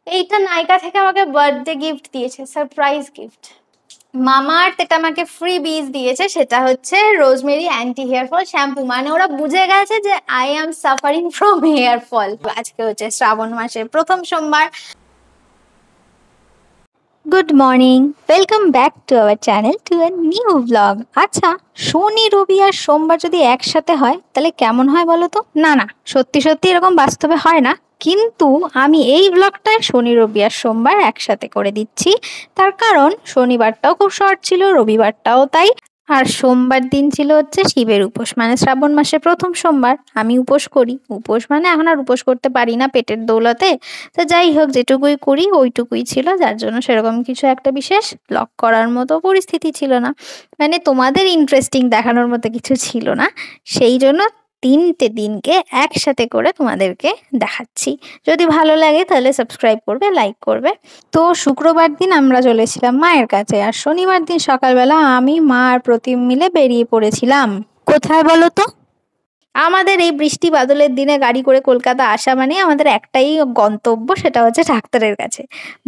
এইটা নাইকা থেকে আমাকে বার্থডে গিফট দিয়েছে, সারপ্রাইজ গিফট। মামাআর্থ এটা আমাকে ফ্রি বিজ দিয়েছে, সেটা হচ্ছে rosemary anti hair fall shampoo. মানে ওরা বুঝে গেছে যে I am suffering from hair fall. আজকে হচ্ছে শ্রাবণ মাসের প্রথম সোমবার। Good morning, welcome back to our channel to a new blog. আচ্ছা, শনি রবি আর সোমবার যদি একসাথে হয় তাহলে কেমন হয় বলো তো? না না, সত্যি সত্যি এরকম বাস্তবে হয় না, কিন্তু আমি এই ব্লগটায় শনি রবি আর সোমবার একসাথে করে দিচ্ছি। তার কারণ শনিবারটাও খুব শর্ট ছিল, রবিবারটাও তাই। আর সোমবার দিন ছিল হচ্ছে শিবের উপোস, মানে শ্রাবণ মাসের প্রথম সোমবার। আমি উপোস করি, উপোস মানে এখন আর উপোস করতে পারি না পেটের দৌলতে। তো যাই হোক, যেটুকুই করি ওইটুকুই ছিল, যার জন্য সেরকম কিছু একটা বিশেষ ব্লগ করার মতো পরিস্থিতি ছিল না, মানে তোমাদের ইন্টারেস্টিং দেখানোর মতো কিছু ছিল না। সেই জন্য 3টে দিনকে একসাথে করে তোমাদেরকে দেখাচ্ছি। যদি ভালো লাগে তাহলে সাবস্ক্রাইব করবে, লাইক করবে। তো শুক্রবার দিন আমরা চলেছিলাম মায়ের কাছে, আর শনিবার দিন সকালবেলা আমি, মা আর প্রতিম মিলে বেরিয়ে পড়েছিলাম। কোথায় বলো তো? আমাদের এই বৃষ্টি বাদলের দিনে গাড়ি করে কলকাতা আসা মানে আমাদের একটাই গন্তব্য, সেটা হচ্ছে ডাক্তারের কাছে।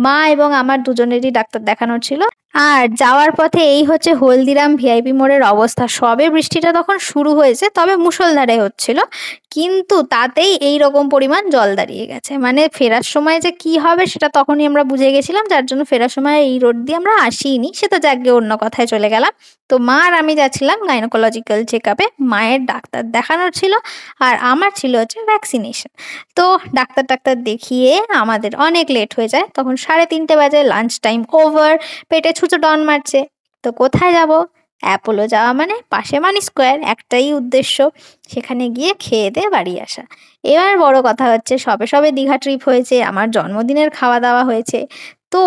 মা এবং আমার দুজনেরই ডাক্তার দেখানোর ছিল। আর যাওয়ার পথে এই হচ্ছে হলদিরাম ভিআইপি মোড়ের অবস্থা। সবে বৃষ্টিটা তখন শুরু হয়েছে, তবে মুষলধারে হচ্ছিল, কিন্তু তাতেই এই রকম পরিমাণ জল দাঁড়িয়ে গেছে। মানে ফেরার সময় যে কি হবে সেটা তখনই আমরা বুঝে গেছিলাম, যার জন্য ফেরার সময় এই রোড দিয়ে আমরা আসিনি। সে তো যাক গে, অন্য কথায় চলে গেলাম। তো মা আর আমি যাচ্ছিলাম গাইনোকোলজিক্যাল চেক আপে, মায়ের ডাক্তার দেখানোর ছিল, আর আমার ছিল হচ্ছে ভ্যাকসিনেশন। তো ডাক্তার দেখিয়ে আমাদের অনেক লেট হয়ে যায়, তখন 3:30 বাজে, লাঞ্চ টাইম ওভার, পেটে ছুঁচো টন মারছে। তো কোথায় যাব? অ্যাপোলো যাওয়া, মানে পাশে মানি স্কোয়ার, একটাই উদ্দেশ্য, সেখানে গিয়ে খেয়ে দিয়ে বাড়ি আসা। এবার বড় কথা হচ্ছে, সবে সবে দীঘা ট্রিপ হয়েছে, আমার জন্মদিনের খাওয়া দাওয়া হয়েছে। তো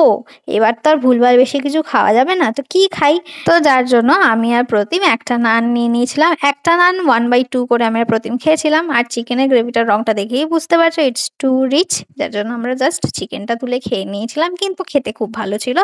এবার তো আর ভুলভাল বেশি কিছু খাওয়া যাবে না, তো কি খাই? তো যার জন্য আমি আর প্রতিম একটা নান নিয়ে নিয়েছিলাম। একটা নান 1/2 করে আমি আর প্রতিম খেয়েছিলাম। আর চিকেনের গ্রেভিটার রংটা দেখেই বুঝতে পারছো, ইটস টু রিচ, যার জন্য আমরা জাস্ট চিকেনটা তুলে খেয়ে নিয়েছিলাম, কিন্তু খেতে খুব ভালো ছিল।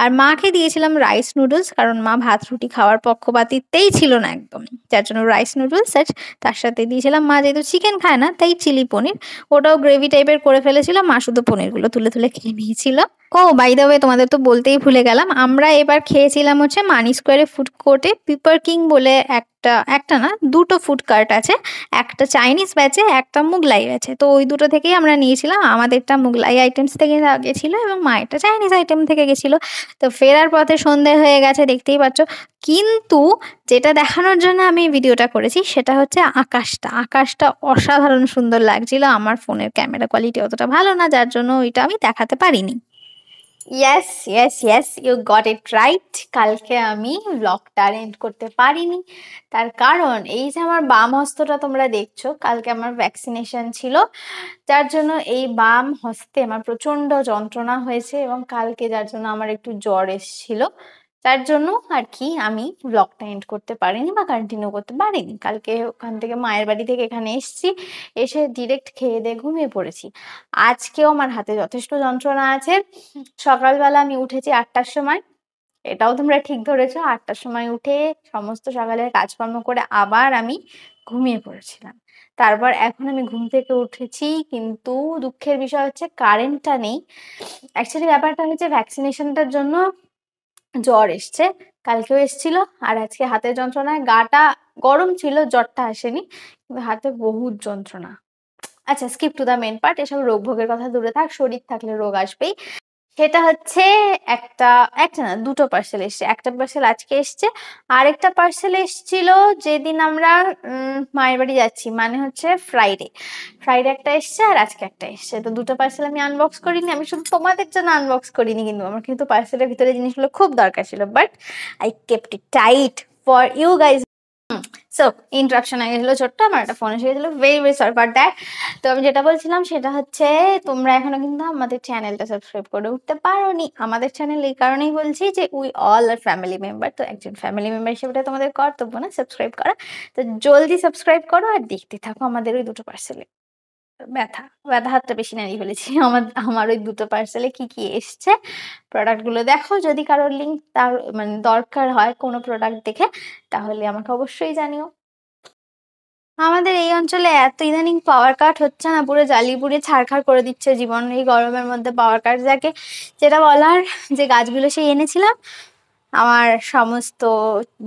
আর মাকে দিয়েছিলাম রাইস নুডলস, কারণ মা ভাত রুটি খাওয়ার পক্ষপাতিত্বেই ছিল না একদম, যার জন্য রাইস নুডলস। আর তার সাথে দিয়েছিলাম, মা যেহেতু চিকেন খায় না তাই চিলি পনির, ওটাও গ্রেভি টাইপের করে ফেলেছিল। মা শুধু পনিরগুলো তুলে তুলে খেয়ে নিয়েছিল। ও বাই দ্য ওয়ে, তোমাদের তো বলতেই ভুলে গেলাম, আমরা এবার খেয়েছিলাম হচ্ছে মানি স্কোয়ারে ফুড কোর্টে পিপার কিং বলে একটা, একটা না দুটো ফুড কার্ট আছে, একটা চাইনিজ ব্যাচে, একটা মুগলাই ব্যাচে। তো ওই দুটো থেকেই আমরা নিয়েছিলাম। আমাদেরটা মুগলাই আইটেমস থেকে গেছিলো এবং মায়েরটা চাইনিজ আইটেম থেকে গেছিলো। তো ফেরার পথে সন্ধে হয়ে গেছে, দেখতেই পাচ্ছ। কিন্তু যেটা দেখানোর জন্য আমি ভিডিওটা করেছি সেটা হচ্ছে আকাশটা। আকাশটা অসাধারণ সুন্দর লাগছিল। আমার ফোনের ক্যামেরা কোয়ালিটি অতটা ভালো না, যার জন্য ওইটা আমি দেখাতে পারিনি। Yes yes yes, you got it right. কালকে আমি ব্লগটা এন্ড করতে পারিনি, তার কারণ এই যে আমার বাম হস্তটা তোমরা দেখছো, কালকে আমার ভ্যাকসিনেশন ছিল, যার জন্য এই বাম হস্তে আমার প্রচন্ড যন্ত্রণা হয়েছে, এবং কালকে যার জন্য আমার একটু জ্বর এসেছিল, যার জন্য আর কি আমি ব্লগটা এন্ড করতে পারিনি বা কন্টিনিউ করতে পারিনি। কালকে ওখান থেকে মায়ের বাড়ি থেকে এখানে এসেছি, এসে ডিরেক্ট খেয়ে দিয়ে ঘুমিয়ে পড়েছি। আজকেও আমার হাতে যথেষ্ট যন্ত্রণা আছে। সকালবেলা আমি উঠেছি 8টার সময়, এটাও তোমরা ঠিক ধরেছো, 8টার সময় উঠে সমস্ত সকালের কাজকর্ম করে আবার আমি ঘুমিয়ে পড়েছিলাম। তারপর এখন আমি ঘুম থেকে উঠেছি, কিন্তু দুঃখের বিষয় হচ্ছে কারেন্টটা নেই। অ্যাকচুয়ালি ব্যাপারটা হচ্ছে ভ্যাকসিনেশনটার জন্য জ্বর এসছে, কালকেও এসছিল, আর আজকে হাতের যন্ত্রণায়, গাটা গরম ছিল, জ্বরটা আসেনি, কিন্তু হাতে বহুত যন্ত্রণা। আচ্ছা, skip to the main part, এসব রোগ ভোগের কথা দূরে থাক, শরীর থাকলে রোগ আসবেই। সেটা হচ্ছে একটা, একটা না দুটো পার্সেল এসছে। একটা পার্সেল আজকে এসছে, আরেকটা পার্সেল এসছিল যেদিন আমরা মায়ের বাড়ি যাচ্ছি, মানে হচ্ছে ফ্রাইডে। ফ্রাইডে একটা এসছে আর আজকে একটা এসছে। তো দুটো পার্সেল আমি আনবক্স করিনি, আমি শুধু তোমাদের জন্য আনবক্স করিনি, কিন্তু আমার কিন্তু পার্সেলের ভিতরে জিনিসগুলো খুব দরকার ছিল, but I kept it tight for you guys. So interruption আগে গেছিলো ছোট্ট, আমার একটা ফোন এসে গেছিলো, very very sorry for that. তো আমি যেটা বলছিলাম সেটা হচ্ছে, তোমরা এখনো কিন্তু আমাদের চ্যানেলটা সাবস্ক্রাইব করে উঠতে পারোনি। আমাদের চ্যানেল এই কারণেই বলছি যে we all are family member, তো একজন ফ্যামিলি মেম্বার হিসেবে তোমাদের কর্তব্য না সাবস্ক্রাইব করা। তো জলদি সাবস্ক্রাইব করো আর দেখতে থাকো আমাদের ওই দুটো পার্সেলে। ব্যথা, ব্যথা হাতটা বেশি নাড়িয়ে ফেলেছি। আমার আমার ওই দুটো পার্সেলে কি কি এসছে, প্রোডাক্টগুলো দেখো। যদি কারোর লিঙ্ক তার মানে দরকার হয় কোনো প্রোডাক্ট দেখে, তাহলে আমাকে অবশ্যই জানিও। আমাদের এই অঞ্চলে এত ইদানিং পাওয়ার কাট হচ্ছে না, পুরো জ্বালিয়ে পুড়িয়ে ছারখার করে দিচ্ছে জীবন। এই গরমের মধ্যে পাওয়ার কাট যাকে যেটা বলার, যে গাছগুলো সেই এনেছিলাম আমার সমস্ত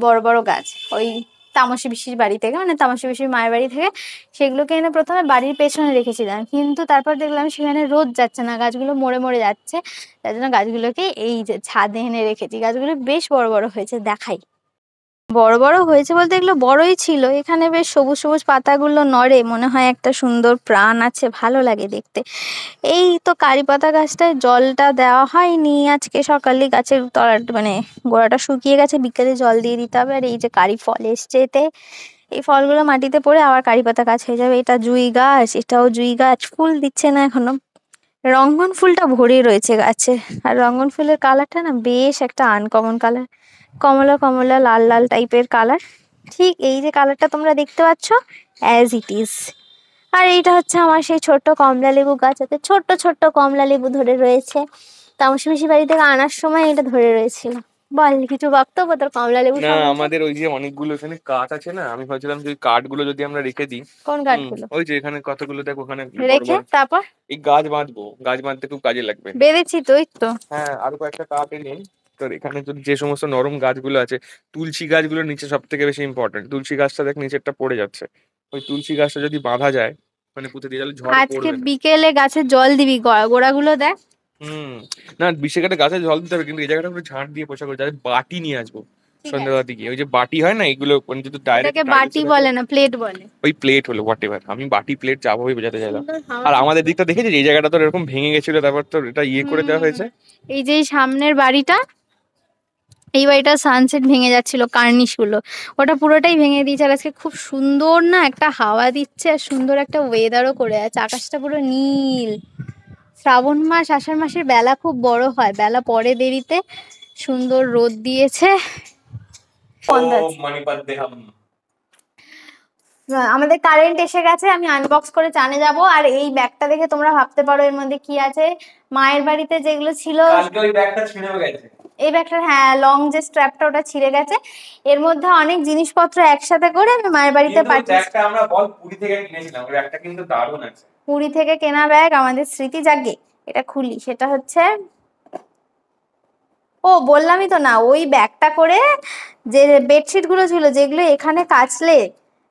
বড় বড় গাছ ওই তামসী পিসির বাড়ি থেকে, মানে তামসী পিসির মায়ের বাড়ি থেকে, সেগুলোকে এনে প্রথমে বাড়ির পেছনে রেখেছিলাম, কিন্তু তারপর দেখলাম সেখানে রোদ যাচ্ছে না, গাছগুলো মরে মরে যাচ্ছে। তার জন্য গাছগুলোকে এই যে ছাদে এনে রেখেছি। গাছগুলো বেশ বড় বড় হয়েছে, দেখাই। বড় বড় হয়েছে বলতে এগুলো বড়ই ছিল, এখানে বেশ সবুজ সবুজ পাতাগুলো নড়ে, মনে হয় একটা সুন্দর প্রাণ আছে, ভালো লাগে দেখতে। এই তো কারি পাতা গাছটায় জলটা দেওয়া হয়নি আজকে সকালে, গাছের তলাটা মানে গোড়াটা শুকিয়ে গেছে, বিকেলে জল দিয়ে দিতে হবে। আর এই যে কারি ফল এসছে এতে, এই ফলগুলো মাটিতে পড়ে আবার কারি পাতা গাছ হয়ে যাবে। এটা জুঁই গাছ, এটাও জুঁই গাছ, ফুল দিচ্ছে না এখনো। রঙ্গন ফুলটা ভরে রয়েছে গাছে, আর রঙ্গন ফুলের কালারটা না বেশ একটা আনকমন কালার, কমলা কমলা লাল লাল টাইপের কালার। ঠিক এই যে কালারটা তোমরা দেখতে পাচ্ছ, অ্যাজ ইট ইজ। আর এইটা হচ্ছে আমার সেই ছোট্ট কমলা লেবু গাছ, এতে ছোট্ট ছোট্ট কমলা লেবু ধরে রয়েছে। তামসী পিসি বাড়ি থেকে আনার সময় এটা ধরে রয়েছিল। বল কিছু বক্তব্য তোর কমলা লেবু না, সম্বন্ধে? আমাদের ওই যে অনেকগুলো এখানে কাঠ আছে না, আমি ভাবছিলাম যে কাঠগুলো যদি আমরা রেখে দিই। কোন গাছগুলো? ওই যে এখানে কতগুলো দেখ, ওখানে বড় রেখে বড় তারপর এই গাছ বাঁধবো, গাছ বাঁধতে খুব কাজে লাগবে। বেঁধেছি তো, এই তো। হ্যাঁ, আরো কয়েকটা কাঠ এনে তোর এখানে যদি যে সমস্ত নরম গাছগুলো আছে, তুলসী গাছগুলো নিচে সব থেকে বেশি ইম্পর্টেন্ট। তুলসী গাছটা দেখ নিচেরটা পড়ে যাচ্ছে, ওই তুলসী গাছটা যদি বাঁধা যায় মানে পুঁতে দিয়ে গেলে ঝড় আজকে পড়বে না। বিকেলে গাছে জল দিবি, গোড়াগুলো দেখ। হুম। না, বিশেষ একটা গাছে জল দিতে হবে, কিন্তু এই জায়গাটা পুরো ঝাঁট দিয়ে পোষা করে যাতে বাটি নিয়ে আসবো ঠিক আছে, সন্ধ্যাবেলা গিয়ে। ওই যে বাটি হয় না এগুলো, মানে যদি ডাইরেক্ট ওটাকে বাটি বলে না, প্লেট বলে। ওই প্লেট হলো হোয়াট এভার, আমি বাটি প্লেট যাবো ওই বোঝাতে চাইলাম। সুন্দর হাওয়া আর আমাদের দিচ্ছে। দিকটা দেখেছিস এই জায়গাটা তোর এরকম ভেঙে গেছিল, তারপর তোর এটা ইয়ে করে দেওয়া হয়েছে। এই যে সামনের বাড়িটা, এই বাড়িটা সানসেট ভেঙে যাচ্ছিল, কার্নিশ গুলো, ওটা পুরোটাই ভেঙে দিয়েছে। আর আজকে খুব সুন্দর না একটা হাওয়া দিচ্ছে, আর সুন্দর একটা ওয়েদারও করে আছে, আকাশটা পুরো নীল। শ্রাবণ মাস আষাঢ় মাসের বেলা খুব বড় হয়, বেলা পরে দেরিতে, সুন্দর রোদ দিয়েছে। আমাদের কারেন্ট এসে গেছে, আমি আনবক্স করে চানে যাব। আর এই ব্যাগটা দেখে তোমরা ভাবতে পারো এর মধ্যে কি আছে। মায়ের বাড়িতে যেগুলো ছিল, এই ব্যাগটা, হ্যাঁ, লং যে স্ট্র্যাপটা ওটা ছিঁড়ে গেছে। এর মধ্যে অনেক জিনিসপত্র একসাথে করে আমি মায়ের বাড়িতে পাঠিয়েছি। আমরা বল পুরী থেকে কিনেছিলাম, ওই ব্যাগটা কিন্তু দারুণ আছে। পুরী থেকে কেনা ব্যাগ, আমাদের স্মৃতি জাগে। এটা খুলি, সেটা হচ্ছে, ও বললামই তো না, ওই ব্যাগটা করে যে বেডশিট গুলো ছিল যেগুলো এখানে কাচলে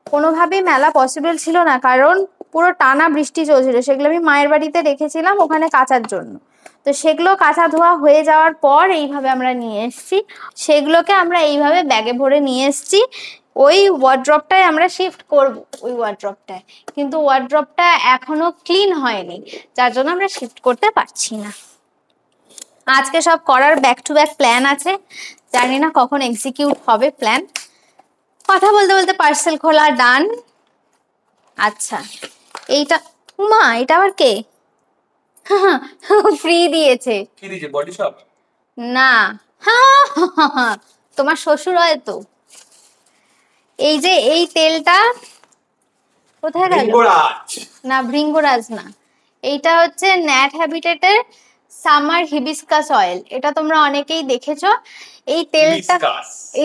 কোনোভাবেই মেলা পসিবল ছিল না, কারণ পুরো টানা বৃষ্টি চলছিল, সেগুলো আমি মায়ের বাড়িতে রেখেছিলাম ওখানে কাচার জন্য। তো সেগুলো কাঁচা ধোয়া হয়ে যাওয়ার পর এইভাবে আমরা নিয়ে এসেছি, সেগুলোকে আমরা এইভাবে ব্যাগে ভরে নিয়ে এসেছি। ওই ওয়ার্ড্রপটায় আমরা শিফট করব, ওই ওয়ার্ড্রপটায়, কিন্তু ওয়ার্ড্রপটা এখনো ক্লিন হয়নি, যার জন্য আমরা শিফট করতে পারছি না। আজকে সব করার ব্যাক টু ব্যাক প্ল্যান আছে, জানি না কখন এক্সিকিউট হবে প্ল্যান। কথা বলতে বলতে পার্সেল খোলা ডান। আচ্ছা, এইটা, মা এটা আবার কে? ফ্রি দিয়েছে। কি দিয়েছে, বডি শপ? না, তোমার শ্বশুর হয়তো। এই যে এই তেলটা কোথায় গেল? না, ভৃঙ্গরাজ না, এইটা হচ্ছে ন্যাট হ্যাবিটেটের সামার হিবিস্কাস অয়েল। এটা তোমরা অনেকেই দেখেছো। এই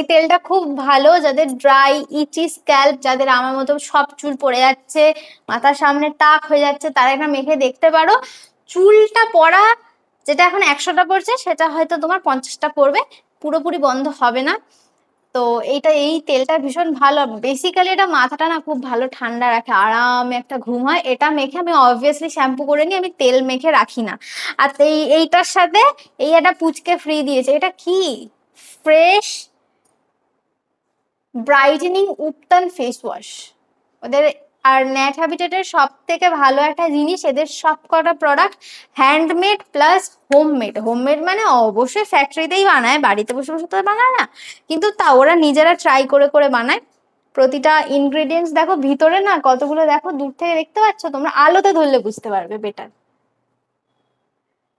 তেলটা খুব ভালো যাদের ড্রাই ইচি স্ক্যাল্প, যাদের আমার মতো সব চুল পড়ে যাচ্ছে, মাথার সামনে টাক হয়ে যাচ্ছে, তারা এটা মেখে দেখতে পারো। চুলটা পড়া যেটা এখন 100টা পড়ছে, সেটা হয়তো তোমার 50টা পড়বে, পুরোপুরি বন্ধ হবে না। তো এই তেলটা ভীষণ ভালো। বেসিক্যালি এটা মাথাটা না খুব ভালো ঠান্ডা রাখে, আরামে একটা ঘুম হয়। এটা মেখে আমি অবভিয়াসলি শ্যাম্পু করে নিই, আমি তেল মেখে রাখি না। আর এইটার সাথে এই একটা পুচকে ফ্রি দিয়েছে। এটা কি? ফ্রেশ ব্রাইটেনিং উপটান ফেস ওয়াশ ওদের। আর ন্যাট হ্যাবিটেটের সব থেকে ভালো একটা জিনিস, এদের সব কটা product handmade plus homemade. Homemade মানে অবশ্যই ফ্যাক্টরিতেই বানায়, বাড়িতে বসে বসে তো বানায় না, কিন্তু তা ওরা নিজেরা ট্রাই করে করে বানায়। প্রতিটা ইনগ্রেডিয়েন্টস দেখো ভিতরে না কতগুলো, দেখো দূর থেকে দেখতে পাচ্ছ তোমরা, আলোতে ধরলে বুঝতে পারবে বেটার।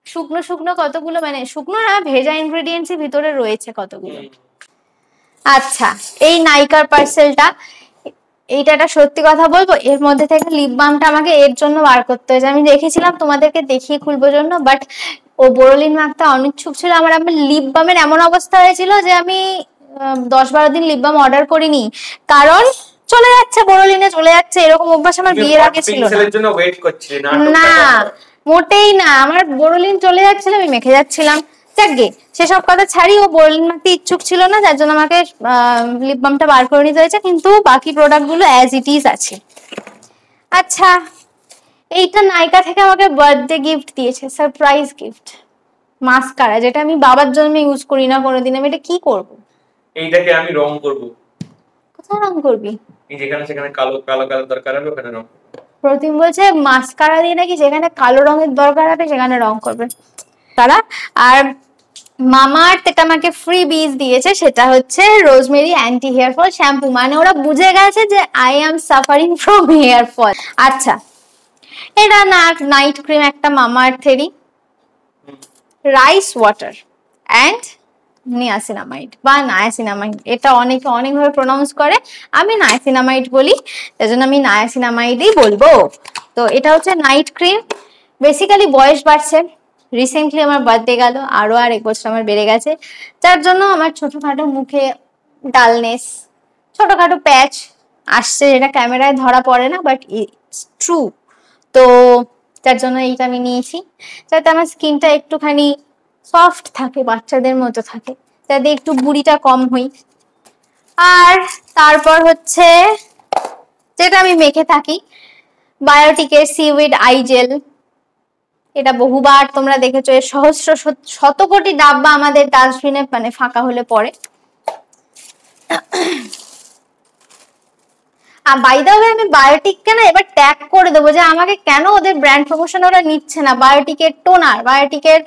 শুকনো শুকনো কতগুলো, মানে শুকনো না, ভেজা ইনগ্রেডিয়েন্টসই ভিতরে রয়েছে কতগুলো। আচ্ছা, এই নাইকার পার্সেলটা, এইটা একটা সত্যি কথা বলবো, এর মধ্যে থেকে লিপ বামটা আমাকে এর জন্য বার করতে হয়েছে। আমি দেখেছিলাম তোমাদেরকে দেখিয়ে খুলবো জন্য, বাট ও বোরোলিন মাখতে অনিচ্ছুক ছিল। আমার লিপ বামের এমন অবস্থা হয়েছিল যে আমি 10-12 দিন লিপ বাম অর্ডার করিনি, কারণ চলে যাচ্ছে, বোরোলিনে চলে যাচ্ছে, এরকম অভ্যাস আমার বিয়ের আগে ছিল না। জন্য ওয়েট করছি না মোটেই না, আমার বোরোলিন চলে যাচ্ছিল, আমি মেখে যাচ্ছিলাম। যাকগে সেসব কথা ছাড়ি, ও বোরোলিন মাখতে ইচ্ছুক ছিল না, যার জন্য আমাকে লিপ বামটা বার করে নিতে হয়েছে, কিন্তু বাকি প্রোডাক্ট গুলো অ্যাজ ইট ইজ আছে। আচ্ছা, এইটা নাইকা থেকে আমাকে বার্থডে গিফট দিয়েছে, সারপ্রাইজ গিফট, মাস্কারা, যেটা আমি বাবার জন্য ইউজ করি না কোনোদিন। আমি এটা কি করব? এইটাকে আমি রং করব। কোথায় রং করবি? এই যেখানে সেখানে কালো কালো কালো দরকার হবে ওখানে রং। প্রতিম বলছে মাস্কারা দিয়ে নাকি যেখানে কালো রঙের দরকার হবে সেখানে রং করবে তারা। আর মামাআর্থ এটা আমাকে ফ্রি বিজ দিয়েছে, সেটা হচ্ছে rosemary anti hair fall shampoo. মানে ওরা বুঝে গেছে যে I am suffering from hair fall. আচ্ছা, এটা নাইট ক্রিম একটা মামাআর্থেরই, রাইস ওয়াটার অ্যান্ড নিয়াসিনামাইড বা নায়াসিনামাইড, এটা অনেকে অনেকভাবে প্রোনাউন্স করে, আমি নায়াসিনামাইড বলি, তাই জন্য আমি নায়াসিনামাইডই বলবো। তো এটা হচ্ছে নাইট ক্রিম। বেসিক্যালি বয়স বাড়ছে, রিসেন্টলি আমার বার্থডে গেল, আরো আর 1 বছর আমার বেড়ে গেছে, যার জন্য আমার ছোটখাটো মুখে ডালনেস, ছোটখাটো প্যাচ আসছে, যেটা ক্যামেরায় ধরা পড়ে না, বাট ইটস ট্রু। তো যার জন্য এইটা আমি নিয়েছি, যাতে আমার স্কিনটা একটুখানি সফট থাকে, বাচ্চাদের মতো থাকে, যাতে একটু বুড়িটা কম হই। আর তারপর হচ্ছে যেটা আমি মেখে থাকি, বায়োটিকের সিউইড আই জেল। এটা বহুবার তোমরা দেখেছো, এর সহস্র শত কোটি ডাব্বা আমাদের ডাস্টবিনে মানে ফাঁকা হলে পড়ে। আর বাই দ্য ওয়ে, আমি বায়োটিককে না এবার ট্যাগ করে দেবো যে আমাকে কেন ওদের ব্র্যান্ড প্রমোশন ওরা নিচ্ছে না। বায়োটিকের toner, বায়োটিকের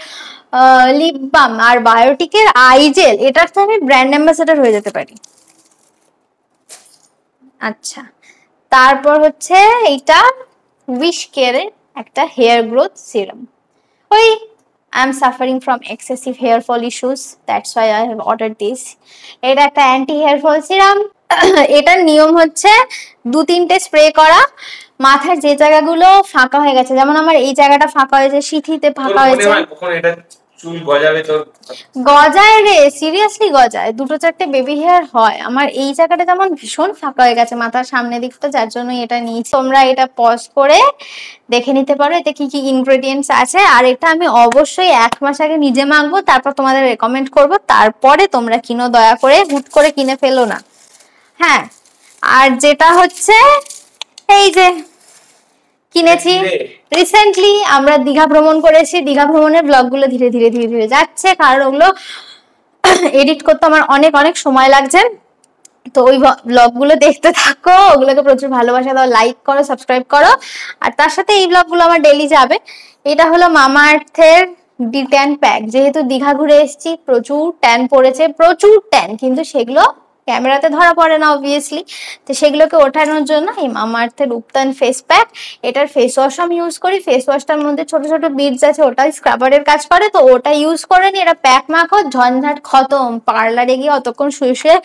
lip balm R বায়োটিকের I jail, এটার তো আমি ব্র্যান্ড অ্যাম্বাসেডর হয়ে যেতে পারি। আচ্ছা, তারপর হচ্ছে এইটা উইশ কেয়ারের একটা হেয়ার গ্রোথ সিরাম। ওই I am suffering from excessive hair fall issues, that's why I have ordered this. এটা একটা অ্যান্টি হেয়ার ফল সিরাম। এটার নিয়ম হচ্ছে 2-3টে স্প্রে করা, মাথার যে জায়গাগুলো ফাঁকা হয়ে গেছে, যেমন আমার এই জায়গাটা ফাঁকা হয়েছে, সিথিতে ফাঁকা হয়েছে। কখন এটা চুল গজাবে তোর? গজায় রে, সিরিয়াসলি গজায়, 2-4টে বেবি হেয়ার হয়। আমার এই জায়গাটা যেমন ভীষণ ফাঁকা হয়ে গেছে মাথার সামনের দিকটা, যার জন্য এটা নিয়েছি। তোমরা এটা পজ করে দেখে নিতে পারো এতে কি কি ইনগ্রেডিয়েন্টস আছে। আর এটা আমি অবশ্যই 1 মাস আগে নিজে মাখবো, তারপর তোমাদের রেকমেন্ড করব, তারপরে তোমরা কিনো, দয়া করে হুট করে কিনে ফেলো না। হ্যাঁ, আর যেটা হচ্ছে এই যে কিনেছি রিসেন্টলি, আমরা দীঘা ভ্রমণ করেছি, দীঘা ভ্রমণের ব্লগগুলো ধীরে ধীরে ধীরে ধীরে যাচ্ছে, কারণ ওগুলো এডিট করতে আমার অনেক অনেক সময় লাগছে। তো ওই ব্লগগুলো দেখতে থাকো, ওগুলোকে প্রচুর ভালোবাসা দাও, লাইক করো, সাবস্ক্রাইব করো। আর তার সাথে এই ব্লগগুলো আমার ডেইলি যাবে। এটা হলো মামাআর্থের ডিট্যান প্যাক। যেহেতু দীঘা ঘুরে এসেছি, প্রচুর ট্যান পড়েছে, প্রচুর ট্যান, কিন্তু সেগুলো ক্যামেরাতে ধরা পড়ে না অবভিয়াসলি। তো সেগুলোকে ওঠানোর জন্য এই মামাআর্থের উপটান ফেস প্যাক, এটার ফেস ওয়াশ আমি ইউজ করি। ফেস ওয়াশটার মধ্যে ছোট ছোট বিডস আছে, ওটাই স্ক্রাবারের কাজ করে, তো ওটা ইউজ করে নি। এটা প্যাক মাখো, ঝঞ্ঝাট খতম। পার্লারে গিয়ে অতক্ষণ শুয়ে শুয়ে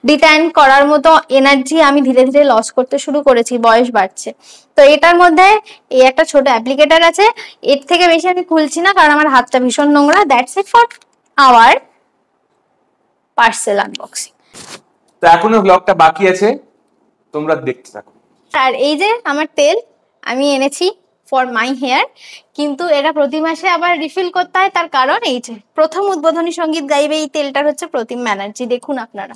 ডিট্যান করার মতো এনার্জি আমি ধীরে ধীরে লস করতে শুরু করেছি, বয়স বাড়ছে। তো এটার মধ্যে এই একটা ছোট অ্যাপ্লিকেটার আছে, এর থেকে বেশি আমি খুলছি না কারণ আমার হাতটা ভীষণ নোংরা। That's it for our parcel unboxing. তো এখনো ব্লগটা বাকি আছে, তোমরা দেখতে থাকো। আর এই যে আমার তেল আমি এনেছি ফর মাই হেয়ার, কিন্তু এটা প্রতি মাসে আবার রিফিল করতে হয়। তার কারণ এই যে প্রথম উদ্বোধনী সঙ্গীত গাইবে এই তেলটার হচ্ছে প্রতিম ব্যানার্জি, দেখুন আপনারা।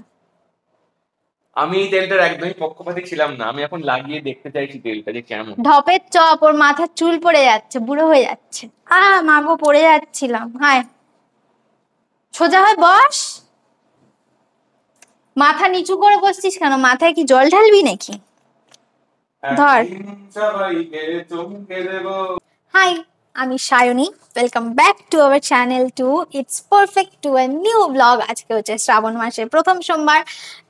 আমি এই তেলটার একদমই পক্ষপাতী ছিলাম না, আমি এখন লাগিয়ে দেখতে চাইছি তেলটা যে কেমন। ঢপের চপ, ওর মাথার চুল পড়ে যাচ্ছে, বুড়ো হয়ে যাচ্ছে। মাগো পড়ে যাচ্ছিলাম। হায়, সোজা হয়ে বস। মাথা নিচু করে বসছিস কেন? মাথায় কি জল ঢালবি নাকি? ধর। হাই, আমি Sayani, welcome back to our channel to its perfect two a new blog. আজকে হচ্ছে শ্রাবণ মাসের প্রথম সোমবার।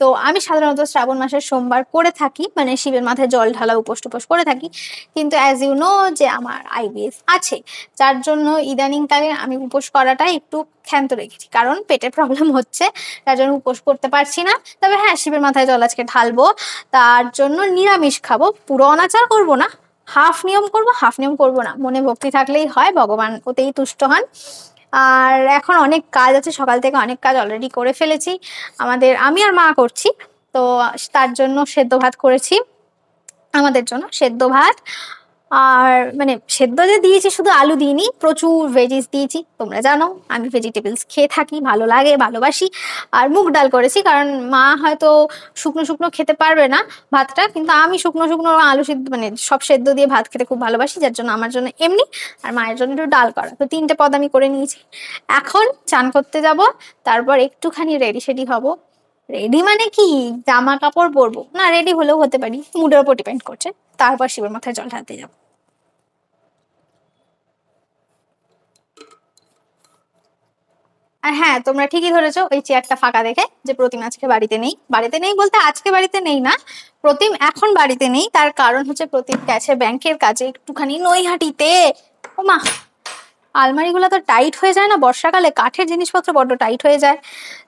তো আমি সাধারণত শ্রাবণ মাসের সোমবার করে থাকি, মানে শিবের মাথায় জল ঢালা, উপোস টুপোস করে থাকি। কিন্তু অ্যাজ ইউ নো যে আমার আইবিএস আছে, যার জন্য ইদানিংকালে আমি উপোস করাটা একটু ক্ষান্ত রেখেছি, কারণ পেটের প্রবলেম হচ্ছে, তার জন্য উপোস করতে পারছি না। তবে হ্যাঁ, শিবের মাথায় জল আজকে ঢালবো, তার জন্য নিরামিষ খাবো, পুরো অনাচার করবো না, হাফ নিয়ম করব, হাফ নিয়ম করব না। মনে ভক্তি থাকলেই হয়, ভগবান ওতেই তুষ্ট হন। আর এখন অনেক কাজ আছে, সকাল থেকে অনেক কাজ অলরেডি করে ফেলেছি। আমি আর মা করছি। তো তার জন্য সেদ্ধ ভাত করেছি, আমাদের জন্য সেদ্ধ ভাত। আর মানে সেদ্ধ যে দিয়েছি শুধু আলু দিইনি, প্রচুর ভেজিস দিয়েছি। তোমরা জানো আমি ভেজিটেবলস খেয়ে থাকি, ভালো লাগে, ভালোবাসি। আর মুগ ডাল করেছি, কারণ মা হয়তো শুকনো শুকনো খেতে পারবে না ভাতটা, কিন্তু আমি শুকনো শুকনো আলু সিদ্ধ মানে সব সেদ্ধ দিয়ে ভাত খেতে খুব ভালোবাসি, যার জন্য আমার জন্য এমনি আর মায়ের জন্য একটু ডাল করা। তো 3টে পদ আমি করে নিয়েছি। এখন চান করতে যাব, তারপর একটুখানি রেডি সেডি হব। রেডি মানে কি, জামা কাপড় পরবো না, রেডি হলেও হতে পারি, মুডের উপর ডিপেন্ড করছে। তারপর শিবের মাথায় জল ঢালতে যাবো। আর হ্যাঁ, তোমরা ঠিকই ধরেছো ওই চেয়ারটা ফাঁকা দেখে, যে প্রতিম আজকে বাড়িতে নেই। বাড়িতে নেই বলতে আজকে বাড়িতে নেই না, প্রতিম এখন বাড়িতে নেই। তার কারণ হচ্ছে প্রতিম গেছে ব্যাংকের কাজে একটুখানি নৈহাটিতে। ওমা, আলমারিগুলো তো টাইট হয়ে যায় না বর্ষাকালে, কাঠের জিনিসপত্র বড্ড টাইট হয়ে যায়।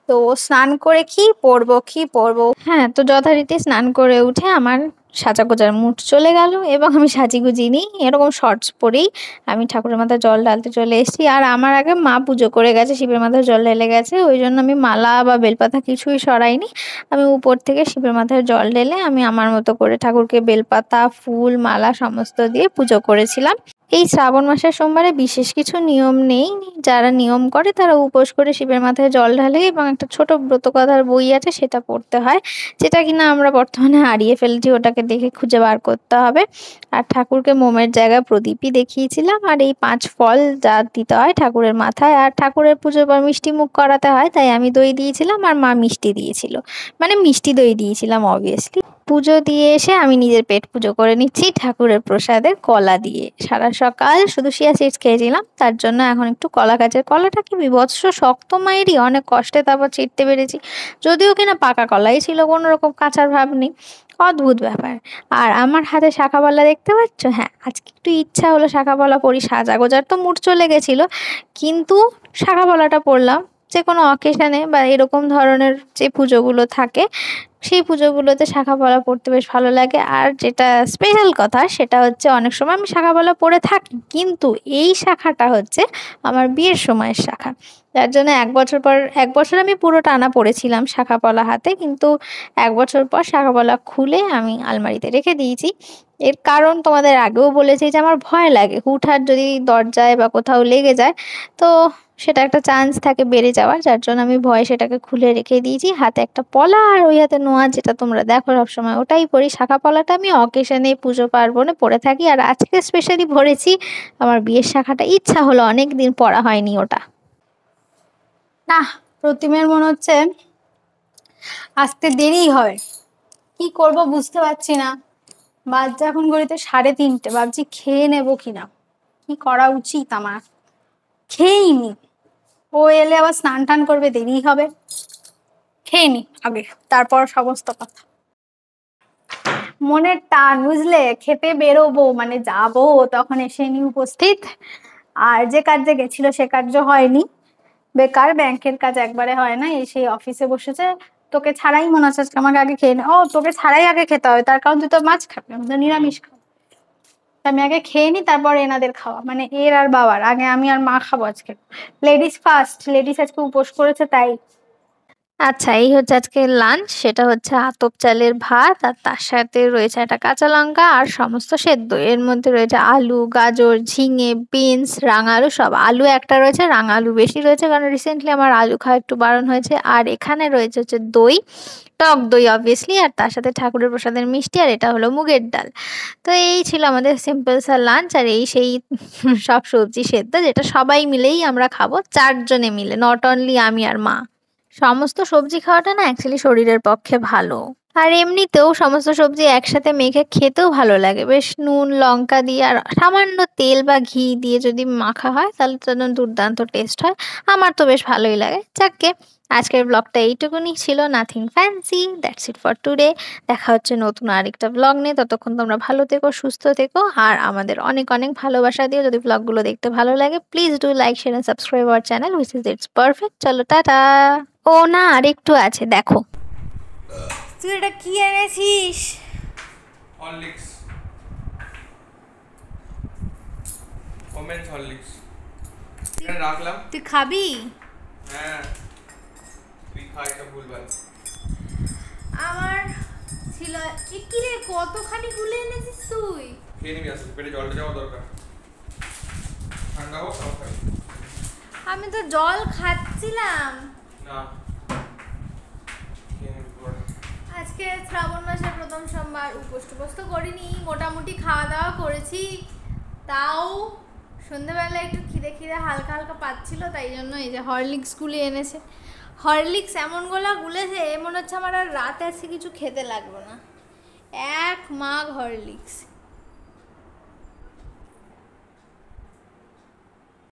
তো স্নান করে কি পরবো কি পরবো, হ্যাঁ তো যথারীতি স্নান করে উঠে আমার সাজা গোজার মুড চলে গেল, এবং আমি সাজিগুজি নিই এরকম শর্টস পরেই আমি ঠাকুরের মাথায় জল ঢালতে চলে এসেছি। আর আমার আগে মা পুজো করে গেছে, শিবের মাথায় জল ঢেলে গেছে, ওই জন্য আমি মালা বা বেলপাতা কিছুই সরাইনি। আমি উপর থেকে শিবের মাথায় জল ঢেলে আমি আমার মতো করে ঠাকুরকে বেলপাতা, ফুল, মালা সমস্ত দিয়ে পুজো করেছিলাম। এই শ্রাবণ মাসের সোমবারে বিশেষ কিছু নিয়ম নেই, যারা নিয়ম করে তারা উপোস করে শিবের মাথায় জল ঢালে, এবং একটা ছোট ব্রতকথার বই আছে সেটা পড়তে হয়, যেটা কিনা আমরা বর্তমানে হারিয়ে ফেলছি, ওটাকে দেখে খুঁজে বার করতে হবে। আর ঠাকুরকে মোমের জায়গায় প্রদীপই দেখিয়েছিলাম, আর এই 5 ফল যা দিতে হয় ঠাকুরের মাথায়। আর ঠাকুরের পুজোর পর মিষ্টি মুখ করাতে হয়, তাই আমি দই দিয়েছিলাম আর মা মিষ্টি দিয়েছিল, মানে মিষ্টি দই দিয়েছিলাম অবভিয়াসলি। পুজো দিয়ে এসে আমি নিজের পেট পুজো করে নিচ্ছি ঠাকুরের প্রসাদের কলা দিয়ে। সারা সকাল শুধু চিয়া সিডস খেয়েছিলাম, তার জন্য এখন একটু কলা খাচ্ছি। কলাটা কি বিভৎস শক্ত মায়েরই, অনেক কষ্টে তারপর চিড়তে পেরেছি, যদিও কিনা পাকা কলাই ছিল, কোনো রকম কাঁচার ভাব নেই। অদ্ভুত ব্যাপার। আর আমার হাতে শাঁখাবালা দেখতে পাচ্ছ, হ্যাঁ আজকে একটু ইচ্ছা হলো শাঁখাবালা পরি, সাজা গোজার তো মুড চলে গেছিল, কিন্তু শাঁখাবালাটা পরলাম যে কোনো অকেশনে বা এরকম ধরনের যে পুজোগুলো থাকে সেই পুজোগুলোতে শাঁখাপলা পরতে বেশ ভালো লাগে। আর যেটা স্পেশাল কথা সেটা হচ্ছে অনেক সময় আমি শাঁখাপলা পরে থাকি, কিন্তু এই শাখাটা হচ্ছে আমার বিয়ের সময়ের শাখা, যার জন্য 1 বছর পর 1 বছর আমি পুরো টানা পরেছিলাম শাঁখাপলা হাতে, কিন্তু 1 বছর পর শাঁখাপলা খুলে আমি আলমারিতে রেখে দিয়েছি। এর কারণ তোমাদের আগেও বলেছি যে আমার ভয় লাগে হুটহাট যদি দরজায় বা কোথাও লেগে যায়, তো সেটা একটা চান্স থাকে বেড়ে যাওয়ার, যার জন্য আমি ভয়ে সেটাকে খুলে রেখে দিয়েছি। হাতে একটা পলা আর ওই হাতে নোয়া, যেটা তোমরা দেখো সবসময় ওটাই পরি। শাখা পলাটা আমি অকেশনে, পুজো পার্বণে পরে থাকি, আর আজকে স্পেশালি ভরেছি আমার বিয়ের শাখাটা, ইচ্ছা হলো, অনেক দিন পরা হয়নি ওটা। না, প্রতিমের মনে হচ্ছে আসতে দেরি হবে, কি করব বুঝতে পারছি না। বাজছে এখন ঘড়িতে 3:30, ভাবছি খেয়ে নেবো কিনা, কি করা উচিত আমার। খেয়েই নি, ও এলে আবার স্নান টান করবে, দেরি হবে, খেয়ে নি আগে, তারপর সমস্ত কথা। মনের টান বুঝলে, খেতে বেরোবো মানে যাবো, তখন এসে নি উপস্থিত, আর যে কাজে গেছিল সে কার্য হয়নি, বেকার ব্যাংকের কাজ একবারে হয় না। এসে অফিসে বসেছে, তোকে ছাড়াই মনে হচ্ছে আজকে আমাকে আগে খেয়ে নে। ও তোকে ছাড়াই আগে খেতে হবে, তার কারণ তুই তো মাছ খাবি, আমি তো নিরামিষ খাবো। আমি আগে খেয়ে নি, তারপর এনাদের খাওয়া, মানে এর আর বাবার আগে আমি আর মা খাবো আজকে। লেডিস ফার্স্ট, লেডিস আজকে উপোস করেছে তাই। আচ্ছা, এই হচ্ছে আজকে লাঞ্চ, সেটা হচ্ছে আতপ চালের ভাত, আর তার সাথে রয়েছে একটা কাঁচা লঙ্কা আর সমস্ত সেদ্ধ। এর মধ্যে রয়েছে আলু, গাজর, ঝিঙে, বিনস, রাঙা আলু সব। আলু একটা রয়েছে, রাঙা আলু বেশি রয়েছে, কারণ রিসেন্টলি আমার আলু খাওয়া একটু বারণ হয়েছে। আর এখানে রয়েছে হচ্ছে দই, টক দই অবভিয়াসলি, আর তার সাথে ঠাকুরের প্রসাদের মিষ্টি, আর এটা হলো মুগের ডাল। তো এই ছিল আমাদের সিম্পল সা লাঞ্চ। আর এই সেই সব সবজি সেদ্ধ, যেটা সবাই মিলেই আমরা খাবো, 4 জনে মিলে, নট অনলি আমি আর মা। সমস্ত সবজি খাওয়াটা না অ্যাকচুয়ালি শরীরের পক্ষে ভালো। আর এমনিতেও সমস্ত সবজি একসাথে মেখে খেতেও ভালো লাগে, বেশ নুন লঙ্কা দিয়ে আর সামান্য তেল বা ঘি দিয়ে যদি মাখা হয় তাহলে তো দুর্দান্ত টেস্ট হয়। আমার তো বেশ ভালোই লাগে। যাকগে, আজকের ব্লগটা এইটুকুনি ছিল, nothing fancy, that's it for today. দেখা হচ্ছে নতুন আরেকটা ব্লগ নিয়ে, ততক্ষণ তোমরা ভালো থেকো, সুস্থ থেকো, আর আমাদের অনেক অনেক ভালোবাসা দিও। যদি ব্লগগুলো দেখতে ভালো লাগে please do like, share and subscribe our channel which is it's perfect. চলো টাটা। ও না, আরেকটু আছে দেখো। তুই এটা কি এনেছিস? হরলিক্স, ওমেন্স হরলিক্স এখানে রাখলাম। তুই খাবি? হ্যাঁ, তুই খা, এটা ভুলভাল। আমার ছিল কি রে, কতখানি গুলে এনেছিস তুই? খেয়ে নিবি, আসলে পেটে জলটা যাওয়া দরকার, ঠান্ডা হোক তাও খাই। আমি তো জল খাচ্ছিলাম। না, খেয়ে নিবি পরে। আজকে শ্রাবণ মাসের প্রথম সোমবার, উপোস টুপোস তো করিনি, মোটামুটি খাওয়া দাওয়া করেছি, তাও সন্ধ্যেবেলা একটু খিদে খিদে হালকা হালকা পাচ্ছিল, তাই জন্য এই যে হরলিক্স গুলি এনেছে। হরলিক্স এমন গোলা গুলেছে মনে হচ্ছে আমার আর রাতে আজকে কিছু খেতে লাগবে না। 1 মাগ হরলিক্স।